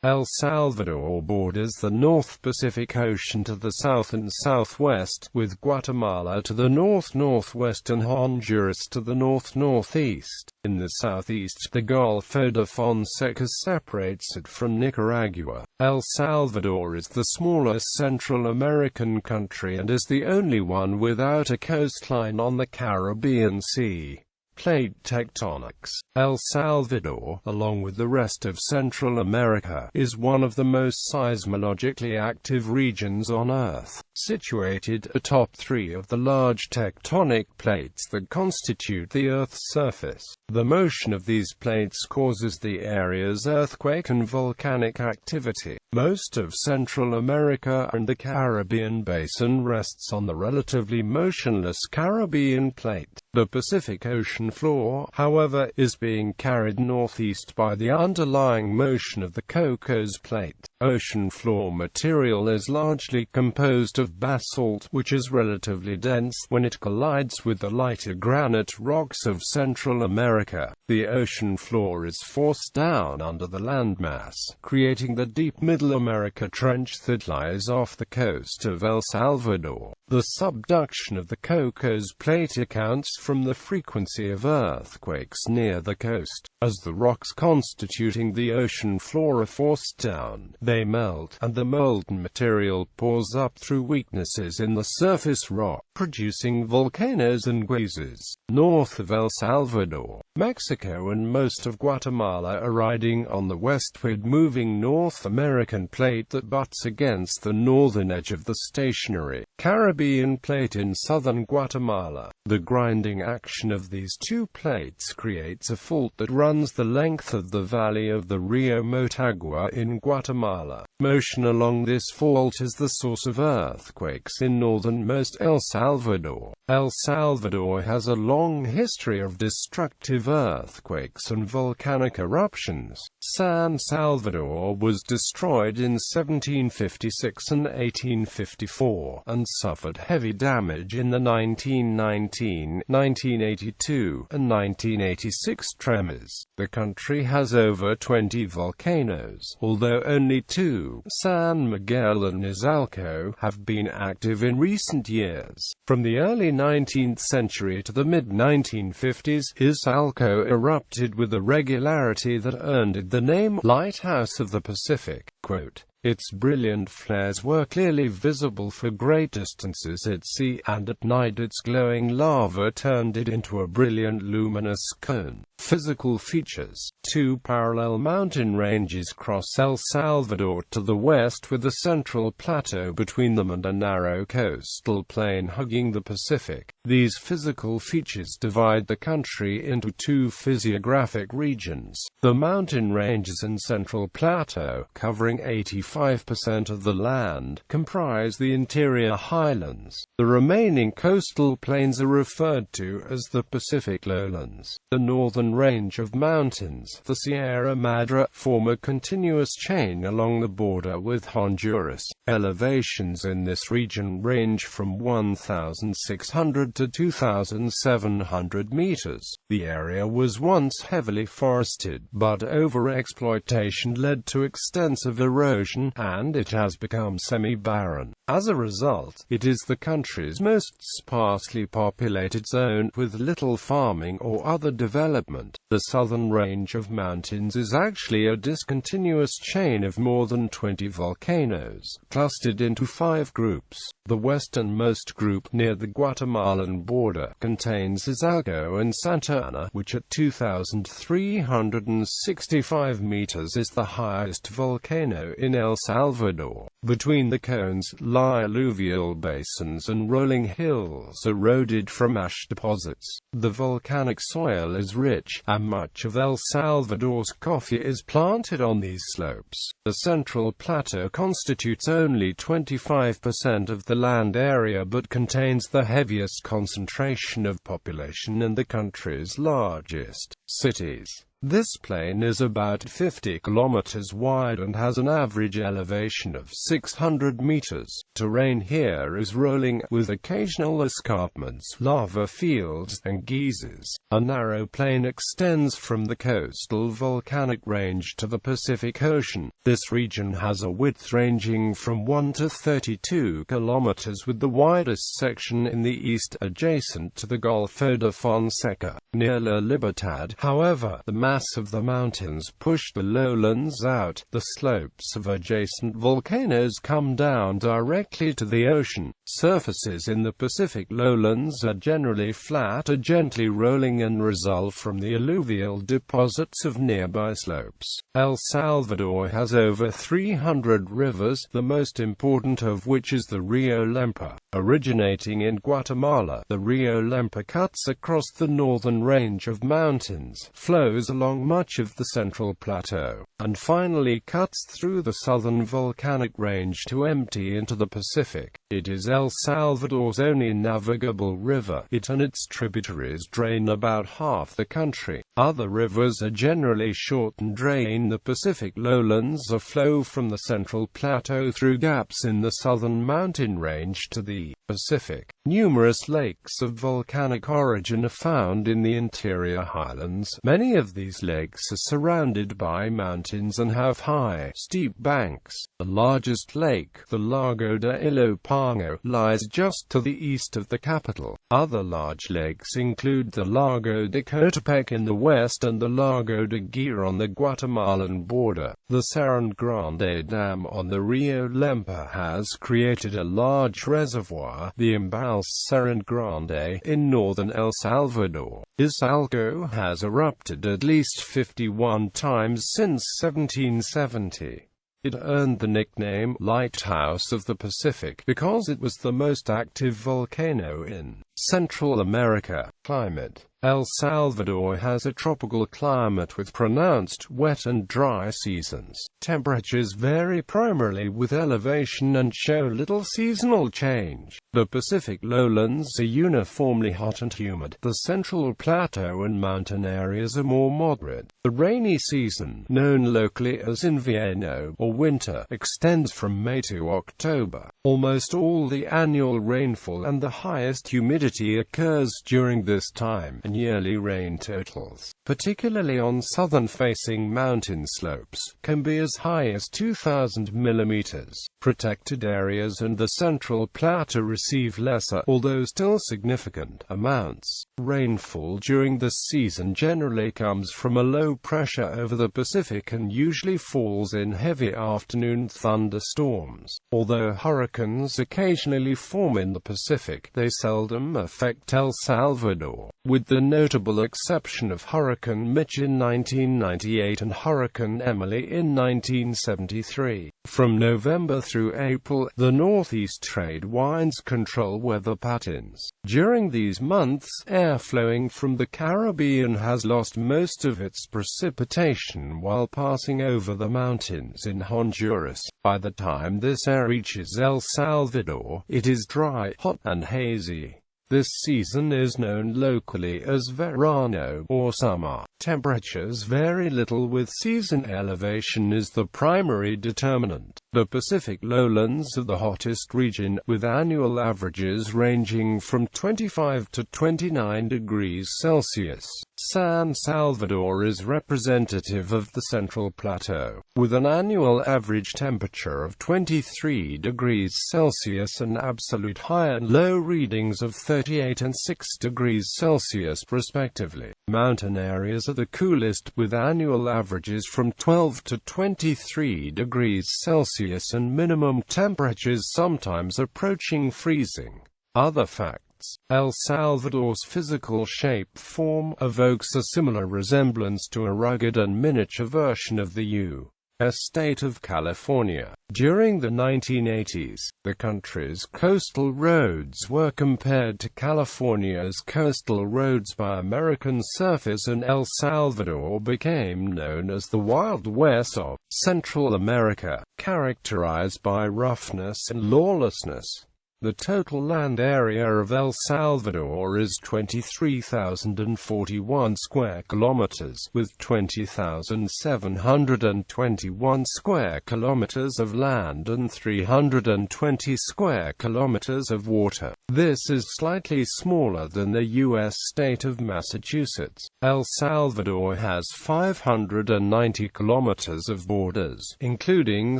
El Salvador borders the North Pacific Ocean to the south and southwest, with Guatemala to the north-northwest and Honduras to the north-northeast. In the southeast, the Golfo de Fonseca separates it from Nicaragua. El Salvador is the smallest Central American country and is the only one without a coastline on the Caribbean Sea. Plate tectonics. El Salvador, along with the rest of Central America, is one of the most seismologically active regions on Earth, situated atop three of the large tectonic plates that constitute the Earth's surface. The motion of these plates causes the area's earthquake and volcanic activity. Most of Central America and the Caribbean basin rests on the relatively motionless Caribbean plate. The Pacific Ocean floor, however, is being carried northeast by the underlying motion of the Cocos Plate. Ocean floor material is largely composed of basalt, which is relatively dense when it collides with the lighter granite rocks of Central America. The ocean floor is forced down under the landmass, creating the deep Middle America Trench that lies off the coast of El Salvador. The subduction of the Cocos Plate accounts from the frequency of earthquakes near the coast. As the rocks constituting the ocean floor are forced down, they melt, and the molten material pours up through weaknesses in the surface rock, producing volcanoes and geysers. North of El Salvador, Mexico and most of Guatemala are riding on the westward moving North American plate that butts against the northern edge of the stationary Caribbean plate in southern Guatemala. The grinding action of these two plates creates a fault that runs the length of the valley of the Rio Motagua in Guatemala. Motion along this fault is the source of earthquakes in northernmost El Salvador. El Salvador has a long history of destructive earthquakes and volcanic eruptions. San Salvador was destroyed in 1756 and 1854, and suffered heavy damage in the 1919, 1982, and 1986 tremors. The country has over 20 volcanoes, although only two, San Miguel and Izalco, have been active in recent years. From the early 19th century to the mid-1950s, Izalco erupted with a regularity that earned it the name Lighthouse of the Pacific. Quote, "Its brilliant flares were clearly visible for great distances at sea, and at night its glowing lava turned it into a brilliant luminous cone." Physical features. Two parallel mountain ranges cross El Salvador to the west with a central plateau between them and a narrow coastal plain hugging the Pacific. These physical features divide the country into two physiographic regions. The mountain ranges and central plateau, covering 85% of the land, comprise the interior highlands. The remaining coastal plains are referred to as the Pacific lowlands. The northern range of mountains, the Sierra Madre, form a continuous chain along the border with Honduras. Elevations in this region range from 1,600 to 2,700 meters. The area was once heavily forested, but overexploitation led to extensive erosion, and it has become semi-barren. As a result, it is the country's most sparsely populated zone, with little farming or other development. The southern range of mountains is actually a discontinuous chain of more than 20 volcanoes, clustered into 5 groups. The westernmost group, near the Guatemalan border, contains Izalco and Santa Ana, which at 2,365 meters is the highest volcano in El Salvador. Between the cones lie alluvial basins and rolling hills eroded from ash deposits. The volcanic soil is rich, and much of El Salvador's coffee is planted on these slopes. The central plateau constitutes only 25% of the land area but contains the heaviest concentration of population and the country's largest cities. This plain is about 50 kilometers wide and has an average elevation of 600 meters. Terrain here is rolling, with occasional escarpments, lava fields, and geysers. A narrow plain extends from the coastal volcanic range to the Pacific Ocean. This region has a width ranging from 1 to 32 kilometers, with the widest section in the east, adjacent to the Golfo de Fonseca. Near La Libertad, however, the mass of the mountains push the lowlands out. The slopes of adjacent volcanoes come down directly to the ocean. Surfaces in the Pacific lowlands are generally flat or gently rolling and result from the alluvial deposits of nearby slopes. El Salvador has over 300 rivers, the most important of which is the Rio Lempa. Originating in Guatemala, the Rio Lempa cuts across the northern range of mountains, flows along much of the central plateau, and finally cuts through the southern volcanic range to empty into the Pacific. It is El Salvador's only navigable river. It and its tributaries drain about half the country. Other rivers are generally short and drain the Pacific lowlands or flow from the central plateau through gaps in the southern mountain range to the Pacific. Numerous lakes of volcanic origin are found in the interior highlands. Many of these lakes are surrounded by mountains and have high, steep banks. The largest lake, the Lago de Ilopango, lies just to the east of the capital. Other large lakes include the Lago de Coatepec in the west and the Lago de Guia on the Guatemalan border. The Serran Grande Dam on the Rio Lempa has created a large reservoir, the Embalse Serran Grande, in northern El Salvador. Izalco has erupted at least 51 times since 1770. It earned the nickname Lighthouse of the Pacific because it was the most active volcano in Central America. Climate: El Salvador has a tropical climate with pronounced wet and dry seasons. Temperatures vary primarily with elevation and show little seasonal change. The Pacific lowlands are uniformly hot and humid. The central plateau and mountain areas are more moderate. The rainy season, known locally as invierno or winter, extends from May to October. Almost all the annual rainfall and the highest humidity occurs during this time, and yearly rain totals, particularly on southern-facing mountain slopes, can be as high as 2,000 millimeters. Protected areas and the central plateau receive lesser, although still significant, amounts. Rainfall during this season generally comes from a low pressure over the Pacific and usually falls in heavy afternoon thunderstorms. Although hurricanes occasionally form in the Pacific, they seldom affect El Salvador, with the notable exception of Hurricane Mitch in 1998 and Hurricane Emily in 1973. From November through April, the northeast trade winds control weather patterns. During these months, air flowing from the Caribbean has lost most of its precipitation while passing over the mountains in Honduras. By the time this air reaches El Salvador, it is dry, hot, and hazy. This season is known locally as verano, or summer. Temperatures vary little, with season elevation as the primary determinant. The Pacific lowlands are the hottest region, with annual averages ranging from 25 to 29 degrees Celsius. San Salvador is representative of the Central Plateau, with an annual average temperature of 23 degrees Celsius and absolute high and low readings of 38 and 6 degrees Celsius respectively. Mountain areas are the coolest, with annual averages from 12 to 23 degrees Celsius and minimum temperatures sometimes approaching freezing. Other facts: El Salvador's physical shape-form evokes a similar resemblance to a rugged and miniature version of the U.S. state of California. During the 1980s, the country's coastal roads were compared to California's coastal roads by American surfers, and El Salvador became known as the Wild West of Central America, characterized by roughness and lawlessness. The total land area of El Salvador is 23,041 square kilometers, with 20,721 square kilometers of land and 320 square kilometers of water. This is slightly smaller than the U.S. state of Massachusetts. El Salvador has 590 kilometers of borders, including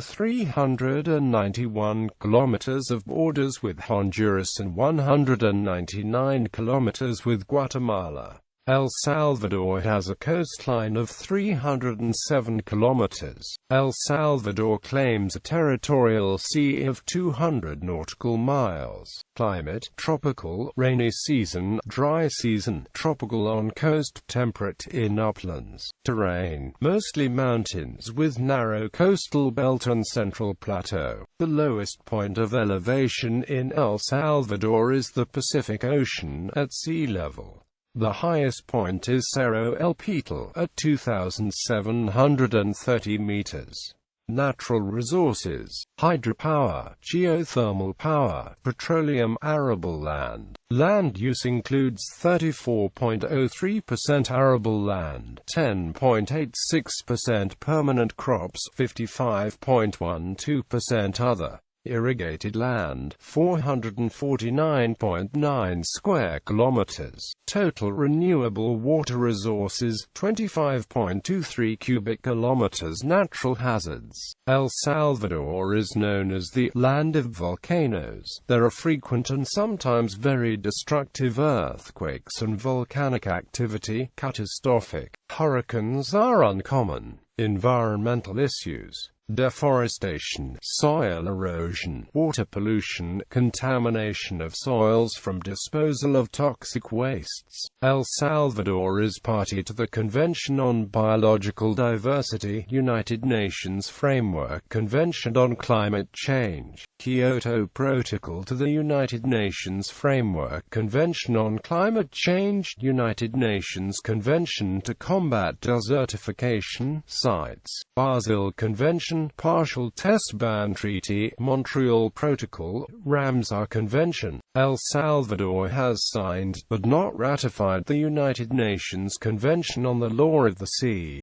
391 kilometers of borders with Honduras and 199 kilometers with Guatemala. El Salvador has a coastline of 307 kilometers. El Salvador claims a territorial sea of 200 nautical miles. Climate: tropical, rainy season, dry season, tropical on coast, temperate in uplands. Terrain: mostly mountains with narrow coastal belt and central plateau. The lowest point of elevation in El Salvador is the Pacific Ocean at sea level. The highest point is Cerro El Petal, at 2,730 meters. Natural resources: hydropower, geothermal power, petroleum, arable land. Land use includes 34.03% arable land, 10.86% permanent crops, 55.12% other. Irrigated land, 449.9 square kilometers. Total renewable water resources, 25.23 cubic kilometers. Natural hazards: El Salvador is known as the land of volcanoes. There are frequent and sometimes very destructive earthquakes and volcanic activity. Catastrophic hurricanes are uncommon. Environmental issues: deforestation, soil erosion, water pollution, contamination of soils from disposal of toxic wastes. El Salvador is party to the Convention on Biological Diversity, United Nations Framework Convention on Climate Change, Kyoto Protocol to the United Nations Framework Convention on Climate Change, United Nations Convention to Combat Desertification, CITES, Basel Convention, Partial Test Ban Treaty, Montreal Protocol, Ramsar Convention. El Salvador has signed, but not ratified, the United Nations Convention on the Law of the Sea.